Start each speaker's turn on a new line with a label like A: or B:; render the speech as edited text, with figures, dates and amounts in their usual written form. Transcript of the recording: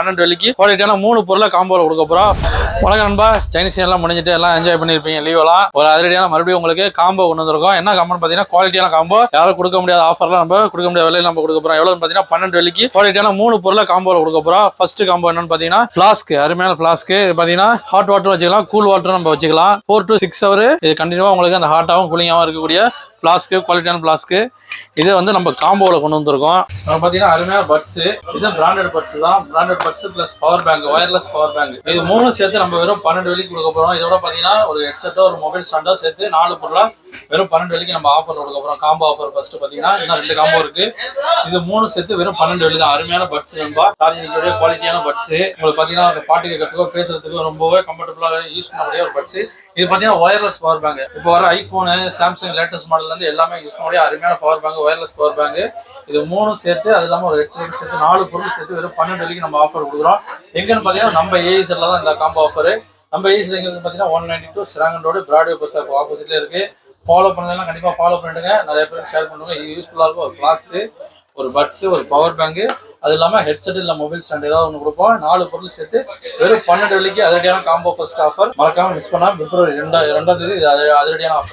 A: 12 வெள்ளிக்கு குவாலிட்டியான 3 பொருளை காம்போல கொடுக்க போறோம். வணக்கம் நண்பா, சைனீஸ் எல்லாம் முடிஞ்சிட்டு எல்லாம் என்ஜாய் பண்ணிருப்பீங்க லீவெல்லாம். ஒரு அதிரடியான மறுபடியும் உங்களுக்கு காம்போ கொண்டு வந்திருக்கோம். என்ன காம்போன்னு பாத்தீங்கன்னா குவாலிட்டியான காம்போ. யாரும் கொடுக்க முடியாத ஆஃபர்லாம் நம்ம கொடுக்க முடியாத விலையில நம்ம கொடுக்க போறோம். எவ்வளவுன்னு பாத்தீங்கன்னா 12 வெள்ளிக்கு குவாலிட்டியான 3 பொருளை காம்போல கொடுக்க போறோம். ஃபர்ஸ்ட் காம்போ என்னன்னு பாத்தீங்கன்னா பிளாஸ்க், அருமையான பிளாஸ்க். இது பாத்தீங்கன்னா ஹாட் வாட்டர் வச்சுக்கலாம், கூல் வாட்டர் நம்ம வச்சுக்கலாம். 4 to 6 ஹவர் இது கண்டினியூவா உங்களுக்கு அந்த ஹாட்டாவும் கூலிங்காவும் இருக்கக்கூடிய பிளாஸ்க், குவாலிட்டியான பிளாஸ்க். இது வந்து நம்ம காம்போல கொண்டு வந்திருக்கோம். பாத்தீங்கன்னா அருமையான பட்ஸ். இது பிராண்டட் பட்ஸ் தான். Branded buds plus power bank, wireless power bank. இது மூணும் சேர்த்து நம்ம வெறும் 12 வெள்ளிக்கு கொடுக்க போறோம். இதோட பாத்தீங்கன்னா ஒரு ஹெட்செட்டோ ஒரு மொபைல் ஸ்டாண்டோ சேர்த்து 4 பொருளா வெறும் 12 வெள்ளிக்கு நம்ம ஆஃபர் கொடுக்க போறோம். காம்போ ஆஃபர் ஃபர்ஸ்ட் பாத்தீங்கன்னா இன்னும் 2 காம்போ இருக்கு. இது மூணு சேர்த்து வெறும் 12 வெள்ளி தான். அருமையான பட்ஸ் நண்பா, சார்ஜிங் குவாலிட்டியான பட்ஸ். உங்களுக்கு பாத்தீங்கன்னா பாட்டு கேட்கறதுக்கோ பேசுறதுக்கோ ரொம்பவே கம்ஃபர்டபுளா யூஸ் பண்ணக்கூடிய ஒரு பட்ஸ். இது பாத்தீங்கன்னா வயர்லெஸ் பவர் பேங்க். இப்போ வர ஐபோனு, சாம்சங் லேட்டஸ்ட் மாடல்ல இருந்து எல்லாமே யூஸ் பண்ணக்கூடிய அருமையான power bank, wireless power bank. இது மூணும் சேர்த்து அது இல்லாம ஒரு ஹெட்செட் சேர்த்து 4 பொருள் சேர்த்து வெறும் 12 வெள்ளிக்கு நம்ம ஆஃபர் கொடுக்குறோம். எங்கன்னு பாத்தீங்கன்னா நம்ம ஏஇசர்ல தான் இந்த காம்போ ஆஃபர். நம்ம ஏஇசர் எங்க பாத்தீங்கன்னா 192 Serangoon road, Broadway bus stop ஆப்போசிட்ல இருக்கு. ஃபாலோ பண்ணலாம், கண்டிப்பா ஃபாலோ பண்ணிடுங்க. நிறைய பேருக்கு ஷேர் பண்ணுங்க. இது யூஸ்ஃபுல்லா இருக்கும். ஒரு பிளாஸ்க், ஒரு பட்ஸ், ஒரு பவர் பேங்க், அது இல்லாம ஹெட்செட் இல்ல மொபைல் ஸ்டாண்ட் ஏதாவது ஒன்று கொடுப்போம். 4 பொருள் சேர்த்து வெறும் 12 வெள்ளிக்கு அதிரடியான காம்போ ஃபர்ஸ்ட் ஆஃபர். மறக்காம மிஸ் பண்ணாம பிப்ரவரி 2ஆம் தேதி அதிரடியான ஆஃபர்.